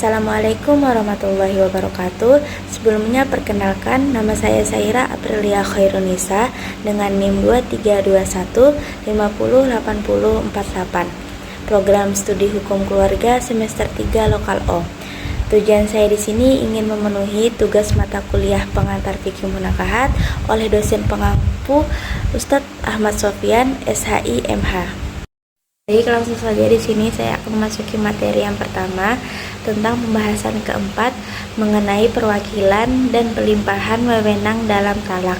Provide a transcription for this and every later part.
Assalamualaikum warahmatullahi wabarakatuh. Sebelumnya perkenalkan, nama saya Saira Aprilia Khairunisa dengan NIM 2321508048. Program Studi Hukum Keluarga semester 3 Lokal O. Tujuan saya di sini ingin memenuhi tugas mata kuliah pengantar fikih munakahat oleh dosen pengampu Ustadz Ahmad Sofyan, SHI MH. Baik, langsung saja di sini saya akan memasuki materi yang pertama tentang pembahasan keempat mengenai perwakilan dan pelimpahan wewenang dalam talak.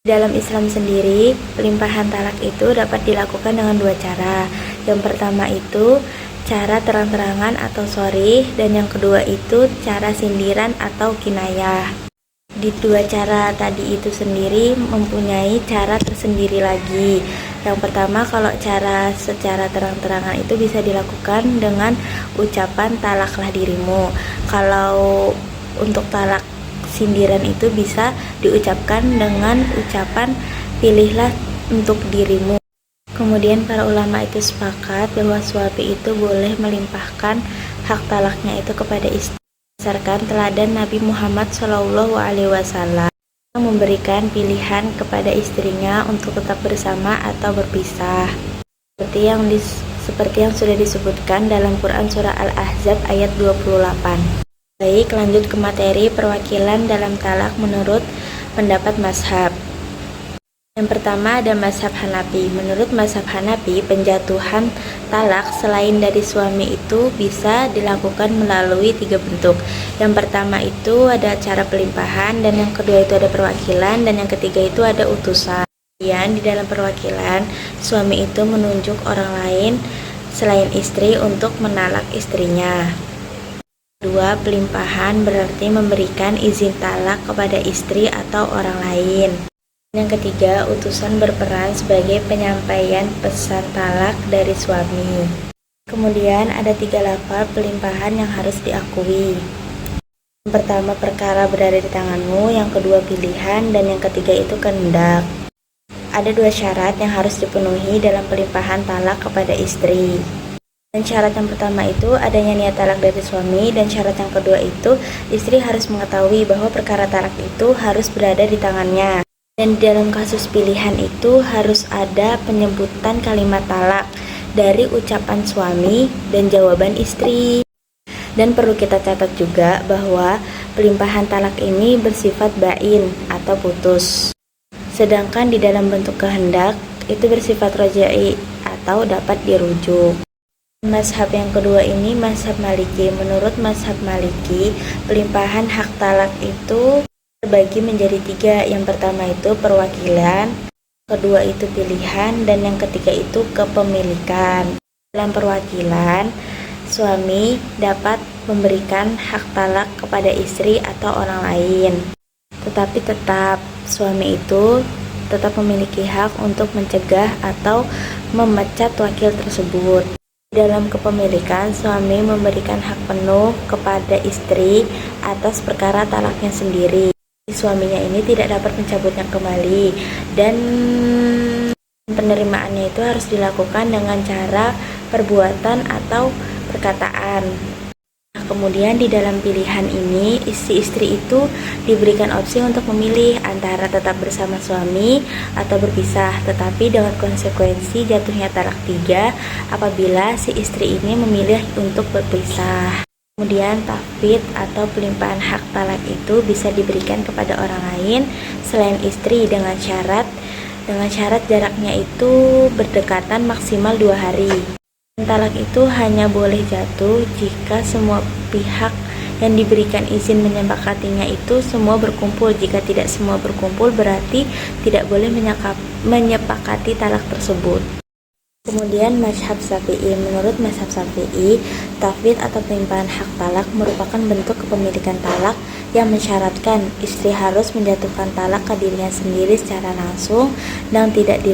Dalam Islam sendiri, pelimpahan talak itu dapat dilakukan dengan dua cara. Yang pertama itu cara terang-terangan atau sharih, dan yang kedua itu cara sindiran atau kinayah. Di dua cara tadi itu sendiri mempunyai cara tersendiri lagi. Yang pertama, kalau cara secara terang-terangan itu bisa dilakukan dengan ucapan talaklah dirimu. Kalau untuk talak sindiran itu bisa diucapkan dengan ucapan pilihlah untuk dirimu. Kemudian para ulama itu sepakat bahwa suami itu boleh melimpahkan hak talaknya itu kepada istri berdasarkan teladan Nabi Muhammad SAW yang memberikan pilihan kepada istrinya untuk tetap bersama atau berpisah, seperti yang sudah disebutkan dalam Quran surah Al-Ahzab ayat 28. Baik, lanjut ke materi perwakilan dalam talak menurut pendapat mazhab. Yang pertama ada mazhab Hanafi. Menurut mazhab Hanafi, penjatuhan talak selain dari suami itu bisa dilakukan melalui tiga bentuk. Yang pertama itu ada cara pelimpahan, dan yang kedua itu ada perwakilan, dan yang ketiga itu ada utusan. Kemudian di dalam perwakilan, suami itu menunjuk orang lain selain istri untuk menalak istrinya. Kedua, pelimpahan berarti memberikan izin talak kepada istri atau orang lain. Yang ketiga, utusan berperan sebagai penyampaian pesan talak dari suami. Kemudian ada tiga lafaz pelimpahan yang harus diakui. Yang pertama, perkara berada di tanganmu. Yang kedua, pilihan. Dan yang ketiga itu kehendak. Ada dua syarat yang harus dipenuhi dalam pelimpahan talak kepada istri. Dan syarat yang pertama itu adanya niat talak dari suami, dan syarat yang kedua itu istri harus mengetahui bahwa perkara talak itu harus berada di tangannya. Dan dalam kasus pilihan itu harus ada penyebutan kalimat talak dari ucapan suami dan jawaban istri. Dan perlu kita catat juga bahwa pelimpahan talak ini bersifat bain atau putus. Sedangkan di dalam bentuk kehendak itu bersifat roja'i atau dapat dirujuk. Mazhab yang kedua ini mazhab Maliki. Menurut mazhab Maliki, pelimpahan hak talak itu terbagi menjadi tiga. Yang pertama itu perwakilan, kedua itu pilihan, dan yang ketiga itu kepemilikan. Dalam perwakilan, suami dapat memberikan hak talak kepada istri atau orang lain, tetapi tetap suami itu tetap memiliki hak untuk mencegah atau memecat wakil tersebut. Dalam kepemilikan, suami memberikan hak penuh kepada istri atas perkara talaknya sendiri. Suaminya ini tidak dapat mencabutnya kembali, dan penerimaannya itu harus dilakukan dengan cara perbuatan atau perkataan. Nah, kemudian di dalam pilihan ini, istri itu diberikan opsi untuk memilih antara tetap bersama suami atau berpisah, tetapi dengan konsekuensi jatuhnya talak 3 apabila si istri ini memilih untuk berpisah. Kemudian tafwid atau pelimpahan hak talak itu bisa diberikan kepada orang lain selain istri dengan syarat jaraknya itu berdekatan maksimal 2 hari. Talak itu hanya boleh jatuh jika semua pihak yang diberikan izin menyepakatinya itu semua berkumpul. Jika tidak semua berkumpul, berarti tidak boleh menyepakati talak tersebut. Kemudian mazhab Syafi'i. Menurut mazhab Syafi'i, tafwid atau pelimpahan hak talak merupakan bentuk kepemilikan talak yang mensyaratkan istri harus menjatuhkan talak ke dirinya sendiri secara langsung dan tidak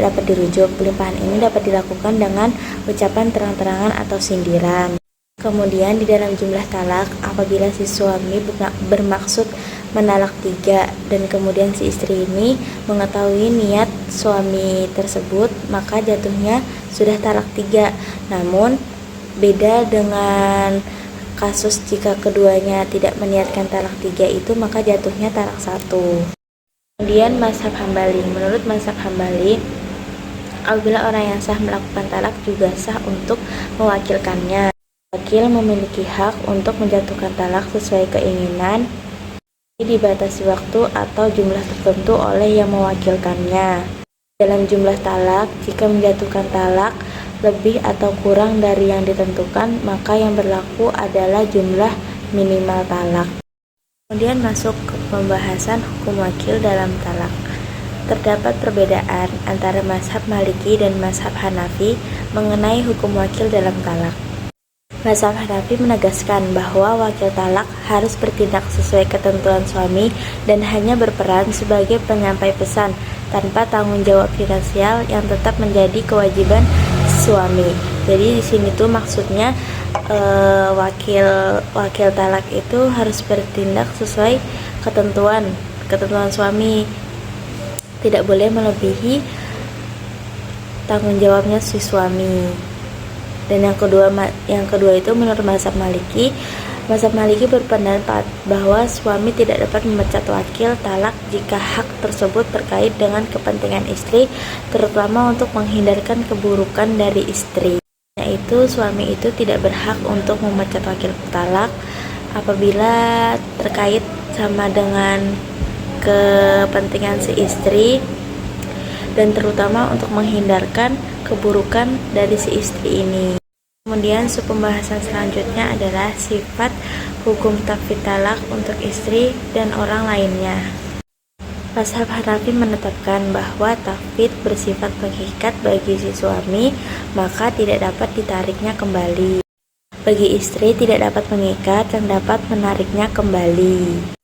dapat dirujuk. Pelimpahan ini dapat dilakukan dengan ucapan terang-terangan atau sindiran. Kemudian di dalam jumlah talak, apabila si suami bermaksud menalak 3 dan kemudian si istri ini mengetahui niat suami tersebut, maka jatuhnya sudah talak 3. Namun Beda dengan kasus jika keduanya tidak meniatkan talak 3 itu, maka jatuhnya talak 1. Kemudian mazhab Hambali. Menurut mazhab Hambali, apabila orang yang sah melakukan talak juga sah untuk mewakilkannya. Wakil memiliki hak untuk menjatuhkan talak sesuai keinginan, dibatasi waktu atau jumlah tertentu oleh yang mewakilkannya. Dalam jumlah talak, jika menjatuhkan talak lebih atau kurang dari yang ditentukan, maka yang berlaku adalah jumlah minimal talak. Kemudian masuk ke pembahasan hukum wakil dalam talak. Terdapat perbedaan antara mazhab Maliki dan mazhab Hanafi mengenai hukum wakil dalam talak. Mazhab Hanafi menegaskan bahwa wakil talak harus bertindak sesuai ketentuan suami dan hanya berperan sebagai penyampai pesan tanpa tanggung jawab finansial yang tetap menjadi kewajiban suami. Jadi di sini tuh maksudnya wakil talak itu harus bertindak sesuai ketentuan suami, tidak boleh melebihi tanggung jawabnya si suami. Dan yang kedua itu menurut mazhab Maliki. Mazhab Maliki berpendapat bahwa suami tidak dapat memecat wakil talak jika hak tersebut terkait dengan kepentingan istri, terutama untuk menghindarkan keburukan dari istri. Yaitu suami itu tidak berhak untuk memecat wakil talak apabila terkait sama dengan kepentingan si istri, dan terutama untuk menghindarkan keburukan dari si istri ini. Kemudian pembahasan selanjutnya adalah sifat hukum tafwid talak untuk istri dan orang lainnya. Mazhab Hanafi menetapkan bahwa tafwid bersifat mengikat bagi si suami, maka tidak dapat ditariknya kembali. Bagi istri tidak dapat mengikat dan dapat menariknya kembali.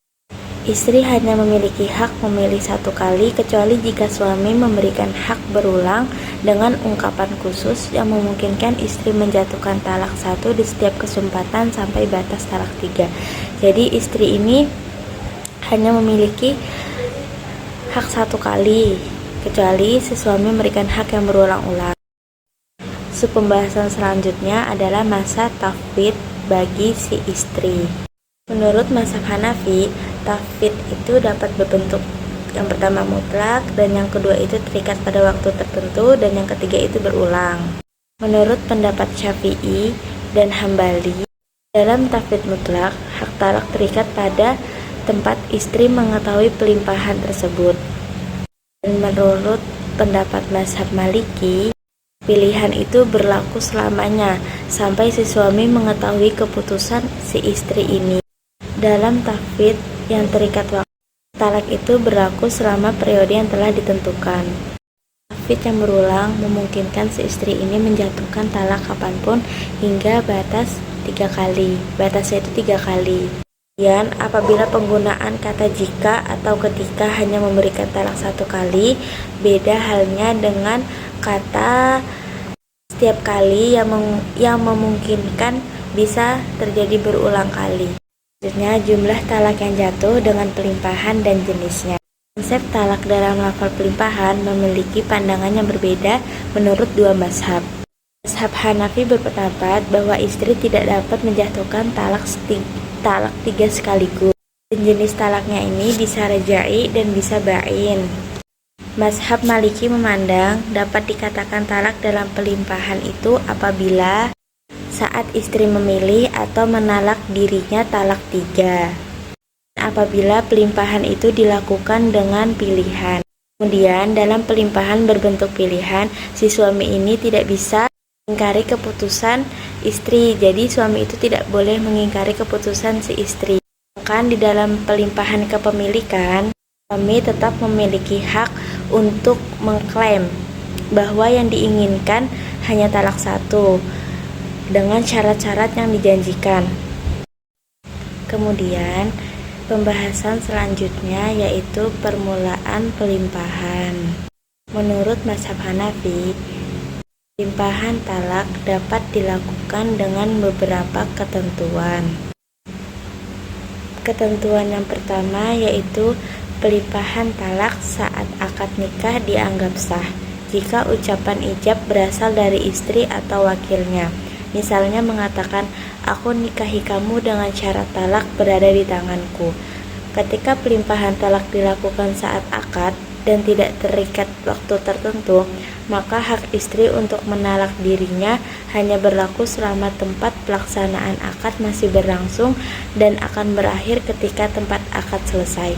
Istri hanya memiliki hak memilih satu kali, kecuali jika suami memberikan hak berulang dengan ungkapan khusus yang memungkinkan istri menjatuhkan talak 1 di setiap kesempatan sampai batas talak 3. Jadi istri ini hanya memiliki hak satu kali, kecuali si suami memberikan hak yang berulang-ulang. Pembahasan selanjutnya adalah masa tafwid bagi si istri. Menurut mazhab Hanafi, tafwid itu dapat berbentuk yang pertama mutlak, dan yang kedua itu terikat pada waktu tertentu, dan yang ketiga itu berulang. Menurut pendapat Syafi'i dan Hambali, dalam tafwid mutlak, hak talak terikat pada tempat istri mengetahui pelimpahan tersebut. Dan menurut pendapat mazhab Maliki, pilihan itu berlaku selamanya sampai si suami mengetahui keputusan si istri ini. Dalam tafwid yang terikat waktu, talak itu berlaku selama periode yang telah ditentukan. Tafwid yang berulang memungkinkan si istri ini menjatuhkan talak kapanpun hingga batas 3 kali. Batasnya itu 3 kali. Kemudian apabila penggunaan kata jika atau ketika hanya memberikan talak 1 kali, beda halnya dengan kata setiap kali yang memungkinkan bisa terjadi berulang kali. Selanjutnya, jumlah talak yang jatuh dengan pelimpahan dan jenisnya. Konsep talak dalam lafal pelimpahan memiliki pandangan yang berbeda menurut dua mazhab. Mazhab Hanafi berpendapat bahwa istri tidak dapat menjatuhkan talak 3 sekaligus. Dan jenis talaknya ini bisa rajai dan bisa ba'in. Mazhab Maliki memandang dapat dikatakan talak dalam pelimpahan itu apabila saat istri memilih atau menalak dirinya talak 3. Apabila pelimpahan itu dilakukan dengan pilihan. Kemudian dalam pelimpahan berbentuk pilihan, si suami ini tidak bisa mengingkari keputusan istri. Jadi suami itu tidak boleh mengingkari keputusan si istri. Bahkan di dalam pelimpahan kepemilikan, suami tetap memiliki hak untuk mengklaim bahwa yang diinginkan hanya talak 1 dengan syarat-syarat yang dijanjikan. Kemudian pembahasan selanjutnya yaitu permulaan pelimpahan. Menurut mazhab Hanafi, pelimpahan talak dapat dilakukan dengan beberapa ketentuan. Ketentuan yang pertama yaitu pelimpahan talak saat akad nikah dianggap sah jika ucapan ijab berasal dari istri atau wakilnya. Misalnya mengatakan, aku nikahi kamu dengan syarat talak berada di tanganku. Ketika pelimpahan talak dilakukan saat akad dan tidak terikat waktu tertentu, maka hak istri untuk menalak dirinya hanya berlaku selama tempat pelaksanaan akad masih berlangsung dan akan berakhir ketika tempat akad selesai.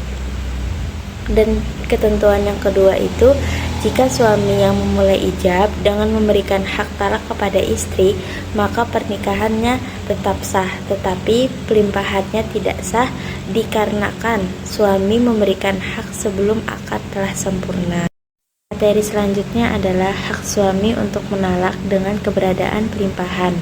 Dan ketentuan yang kedua itu, jika suami yang memulai ijab dengan memberikan hak talak kepada istri, maka pernikahannya tetap sah, tetapi pelimpahannya tidak sah dikarenakan suami memberikan hak sebelum akad telah sempurna. Materi selanjutnya adalah hak suami untuk menalak dengan keberadaan pelimpahan.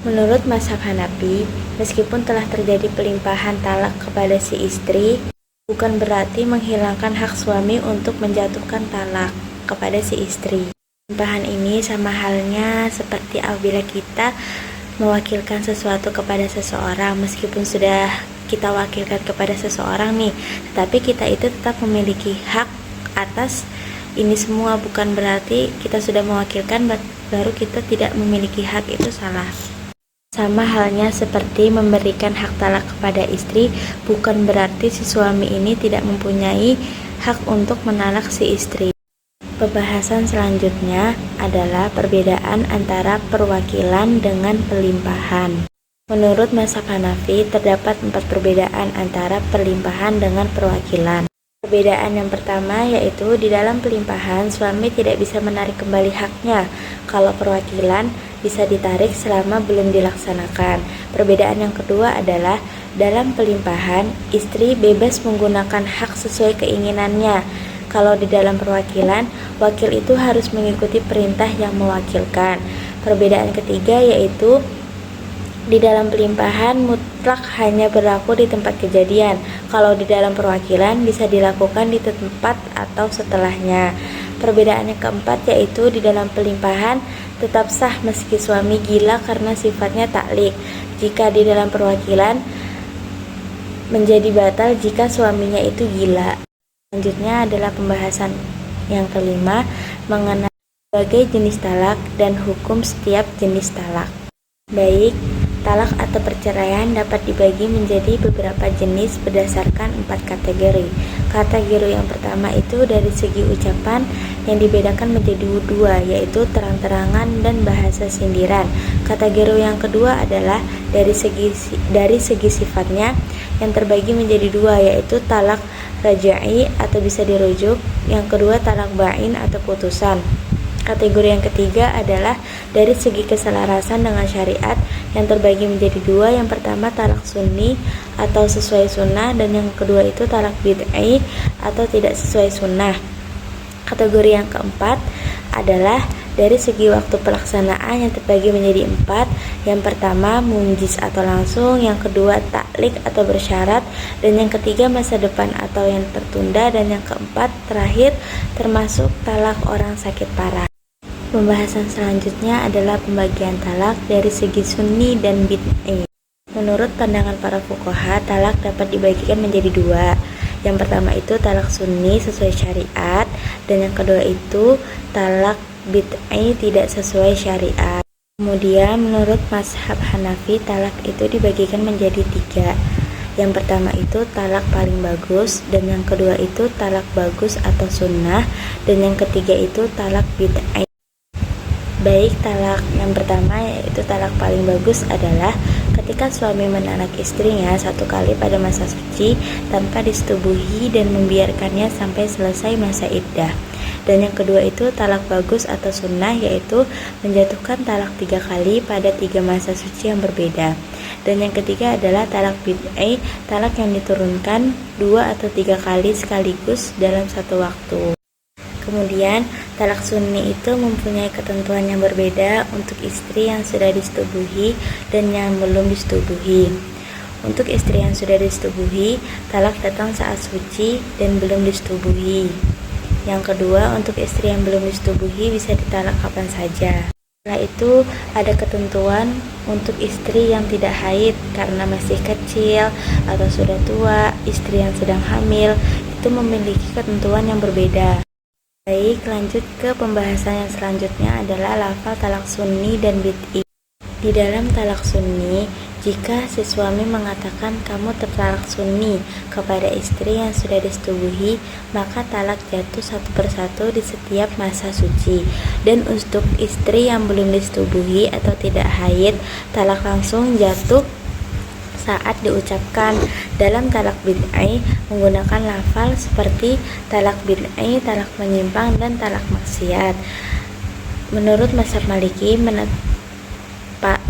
Menurut mazhab Hanafi, meskipun telah terjadi pelimpahan talak kepada si istri, bukan berarti menghilangkan hak suami untuk menjatuhkan talak kepada si istri. Pelimpahan ini sama halnya seperti apabila kita mewakilkan sesuatu kepada seseorang, meskipun sudah kita wakilkan kepada seseorang nih, tetapi kita itu tetap memiliki hak atas ini semua. Bukan berarti kita sudah mewakilkan baru kita tidak memiliki hak, itu salah. Sama halnya seperti memberikan hak talak kepada istri, bukan berarti si suami ini tidak mempunyai hak untuk menalak si istri. Pembahasan selanjutnya adalah perbedaan antara perwakilan dengan pelimpahan. Menurut mazhab Hanafi, terdapat 4 perbedaan antara pelimpahan dengan perwakilan. Perbedaan yang pertama yaitu di dalam pelimpahan suami tidak bisa menarik kembali haknya, kalau perwakilan bisa ditarik selama belum dilaksanakan. Perbedaan yang kedua adalah dalam pelimpahan istri bebas menggunakan hak sesuai keinginannya, kalau di dalam perwakilan wakil itu harus mengikuti perintah yang mewakilkan. Perbedaan ketiga yaitu di dalam pelimpahan mutlak hanya berlaku di tempat kejadian, kalau di dalam perwakilan bisa dilakukan di tempat atau setelahnya. Perbedaan yang keempat yaitu di dalam pelimpahan tetap sah meski suami gila karena sifatnya taklik, jika di dalam perwakilan menjadi batal jika suaminya itu gila. Selanjutnya adalah pembahasan yang kelima mengenai berbagai jenis talak dan hukum setiap jenis talak. Baik, talak atau perceraian dapat dibagi menjadi beberapa jenis berdasarkan 4 kategori. Kategori yang pertama itu dari segi ucapan yang dibedakan menjadi 2, yaitu terang-terangan dan bahasa sindiran. Kategori yang kedua adalah dari segi sifatnya yang terbagi menjadi 2, yaitu talak rajai atau bisa dirujuk, yang kedua talak bain atau putusan. Kategori yang ketiga adalah dari segi keselarasan dengan syariat yang terbagi menjadi 2, yang pertama talak sunni atau sesuai sunnah, dan yang kedua itu talak bid'ai atau tidak sesuai sunnah. Kategori yang keempat adalah dari segi waktu pelaksanaan yang terbagi menjadi 4, yang pertama munjiz atau langsung, yang kedua taklik atau bersyarat, dan yang ketiga masa depan atau yang tertunda, dan yang keempat terakhir termasuk talak orang sakit parah. Pembahasan selanjutnya adalah pembagian talak dari segi sunni dan bid'ai. Menurut pandangan para fuqaha, talak dapat dibagikan menjadi 2. Yang pertama itu talak sunni sesuai syariat, dan yang kedua itu talak bid'ai tidak sesuai syariat. Kemudian menurut mazhab Hanafi, talak itu dibagikan menjadi 3. Yang pertama itu talak paling bagus, dan yang kedua itu talak bagus atau sunnah, dan yang ketiga itu talak bid'ai. Baik, talak yang pertama yaitu talak paling bagus adalah ketika suami menalak istrinya 1 kali pada masa suci tanpa disetubuhi dan membiarkannya sampai selesai masa iddah. Dan yang kedua itu talak bagus atau sunnah, yaitu menjatuhkan talak 3 kali pada 3 masa suci yang berbeda. Dan yang ketiga adalah talak bid'ai, talak yang diturunkan 2 atau 3 kali sekaligus dalam satu waktu. Kemudian talak sunni itu mempunyai ketentuan yang berbeda untuk istri yang sudah disetubuhi dan yang belum disetubuhi. Untuk istri yang sudah disetubuhi, talak datang saat suci dan belum disetubuhi. Yang kedua, untuk istri yang belum disetubuhi bisa ditalak kapan saja. Setelah itu ada ketentuan untuk istri yang tidak haid karena masih kecil atau sudah tua, istri yang sedang hamil itu memiliki ketentuan yang berbeda. Baik, lanjut ke pembahasan yang selanjutnya adalah lafal talak sunni dan bid'i. Di dalam talak sunni, jika si suami mengatakan kamu tertalak sunni kepada istri yang sudah disetubuhi, maka talak jatuh satu persatu di setiap masa suci. Dan untuk istri yang belum disetubuhi atau tidak haid, talak langsung jatuh saat diucapkan. Dalam talak bid'ai menggunakan lafal seperti talak bid'ai, talak menyimpang, dan talak maksiat. Menurut mazhab Maliki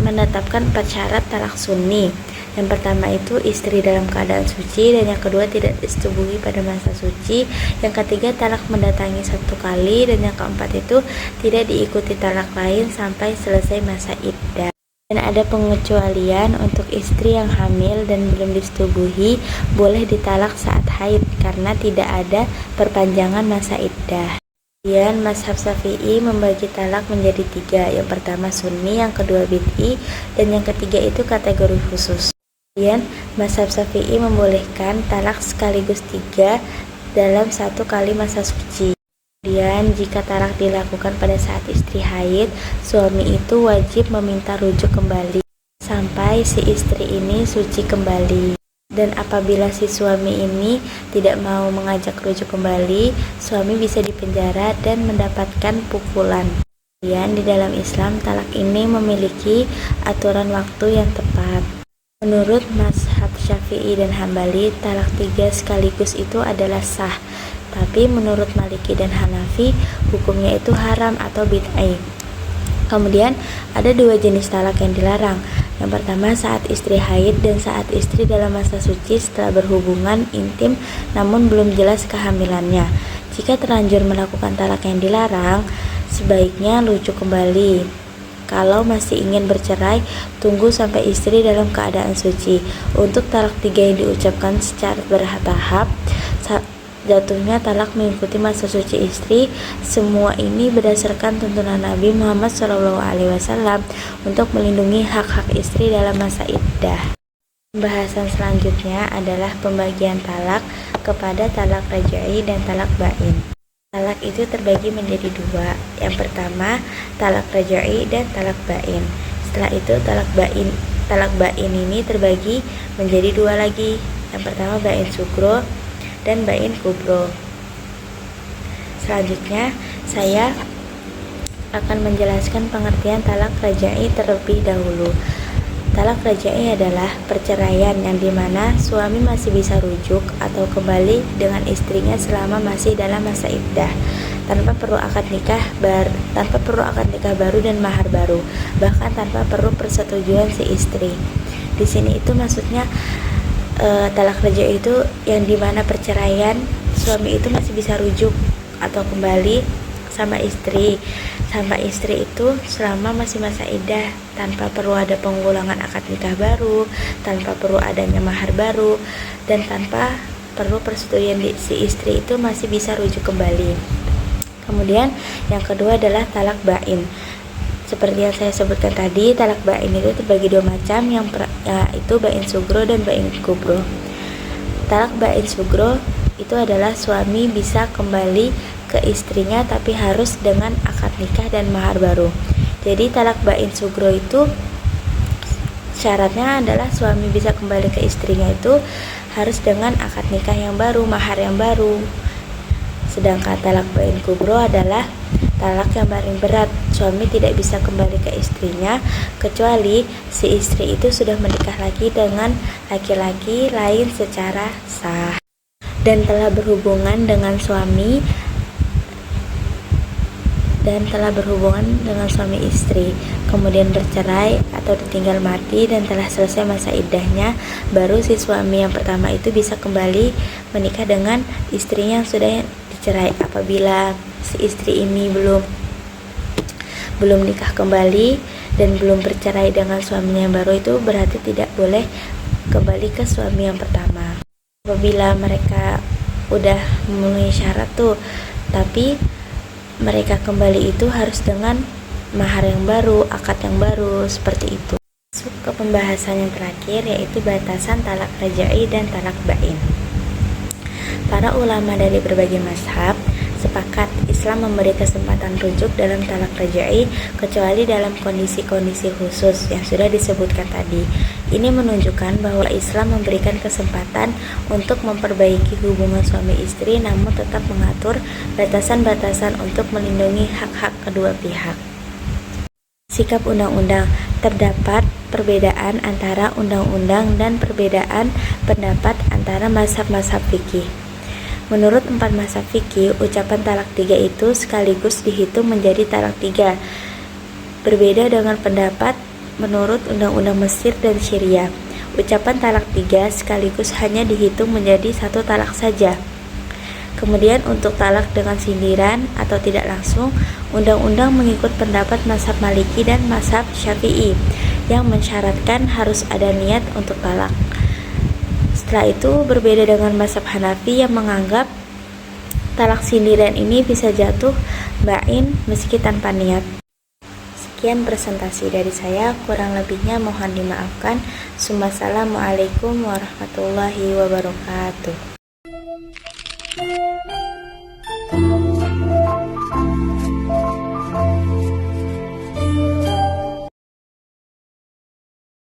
menetapkan 4 syarat talak sunni. Yang pertama itu istri dalam keadaan suci, dan yang kedua tidak disetubuhi pada masa suci, yang ketiga talak mendatangi 1 kali, dan yang keempat itu tidak diikuti talak lain sampai selesai masa iddah. Dan ada pengecualian untuk istri yang hamil dan belum disetubuhi, boleh ditalak saat haid karena tidak ada perpanjangan masa iddah. Kemudian mazhab Syafi'i membagi talak menjadi 3. Yang pertama sunni, yang kedua bid'i, dan yang ketiga itu kategori khusus. Kemudian mazhab Syafi'i membolehkan talak sekaligus 3 dalam 1 kali masa suci. Kemudian jika talak dilakukan pada saat istri haid, suami itu wajib meminta rujuk kembali sampai si istri ini suci kembali. Dan apabila si suami ini tidak mau mengajak rujuk kembali, suami bisa dipenjara dan mendapatkan pukulan. Kemudian di dalam Islam, talak ini memiliki aturan waktu yang tepat. Menurut mazhab Syafi'i dan Hambali, talak 3 sekaligus itu adalah sah. Tapi menurut Maliki dan Hanafi, hukumnya itu haram atau bid'ah. Kemudian ada 2 jenis talak yang dilarang. Yang pertama saat istri haid dan saat istri dalam masa suci setelah berhubungan intim namun belum jelas kehamilannya. Jika terlanjur melakukan talak yang dilarang, sebaiknya rujuk kembali. Kalau masih ingin bercerai, tunggu sampai istri dalam keadaan suci. Untuk talak 3 yang diucapkan secara bertahap, jatuhnya talak mengikuti masa suci istri. Semua ini berdasarkan tuntunan Nabi Muhammad SAW untuk melindungi hak-hak istri dalam masa iddah. Pembahasan selanjutnya adalah pembagian talak kepada talak raj'i dan talak bain. Talak itu terbagi menjadi 2. Yang pertama talak raj'i dan talak bain. Setelah itu talak bain ini terbagi menjadi 2 lagi. Yang pertama bain sugro dan bain kubro. Selanjutnya saya akan menjelaskan pengertian talak raj'i terlebih dahulu. Talak raj'i adalah perceraian yang dimana suami masih bisa rujuk atau kembali dengan istrinya selama masih dalam masa iddah, tanpa perlu akad nikah baru dan mahar baru, bahkan tanpa perlu persetujuan si istri. Di sini itu maksudnya talak raj'i itu yang dimana perceraian suami itu masih bisa rujuk atau kembali sama istri itu selama masih masa iddah, tanpa perlu ada pengulangan akad nikah baru, tanpa perlu adanya mahar baru, dan tanpa perlu persetujuan si istri itu masih bisa rujuk kembali. Kemudian yang kedua adalah talak bain. Seperti yang saya sebutkan tadi, talak bain itu terbagi 2 macam, yaitu bain sugro dan bain kubro. Talak bain sugro itu adalah suami bisa kembali ke istrinya tapi harus dengan akad nikah dan mahar baru. Jadi talak bain sugro itu syaratnya adalah suami bisa kembali ke istrinya itu harus dengan akad nikah yang baru, mahar yang baru. Sedangkan talak bain kubro adalah talak yang paling berat. Suami tidak bisa kembali ke istrinya kecuali si istri itu sudah menikah lagi dengan laki-laki lain secara sah dan telah berhubungan dengan suami istri, kemudian bercerai atau ditinggal mati dan telah selesai masa iddahnya, baru si suami yang pertama itu bisa kembali menikah dengan istrinya yang sudah dicerai. Apabila si istri ini belum nikah kembali dan belum bercerai dengan suaminya yang baru, itu berarti tidak boleh kembali ke suami yang pertama. Apabila mereka udah memenuhi syarat tuh, tapi mereka kembali itu harus dengan mahar yang baru, akad yang baru, seperti itu. Masuk ke pembahasan yang terakhir, yaitu batasan talak raj'i dan talak bain. Para ulama dari berbagai mazhab sepakat Islam memberi kesempatan rujuk dalam talak raj'i kecuali dalam kondisi-kondisi khusus yang sudah disebutkan tadi. Ini menunjukkan bahwa Islam memberikan kesempatan untuk memperbaiki hubungan suami istri namun tetap mengatur batasan-batasan untuk melindungi hak-hak kedua pihak. Sikap undang-undang. Terdapat perbedaan antara undang-undang dan perbedaan pendapat antara mazhab-mazhab fikih. Menurut 4 mazhab fikih, ucapan talak 3 itu sekaligus dihitung menjadi talak 3. Berbeda dengan pendapat menurut undang-undang Mesir dan Syria. Ucapan talak 3 sekaligus hanya dihitung menjadi 1 talak saja. Kemudian untuk talak dengan sindiran atau tidak langsung, undang-undang mengikut pendapat mazhab Maliki dan mazhab Syafi'i yang mensyaratkan harus ada niat untuk talak. Setelah itu berbeda dengan mazhab Hanafi yang menganggap talak sindiran ini bisa jatuh bain meski tanpa niat. Sekian presentasi dari saya, kurang lebihnya mohon dimaafkan. Assalamualaikum warahmatullahi wabarakatuh.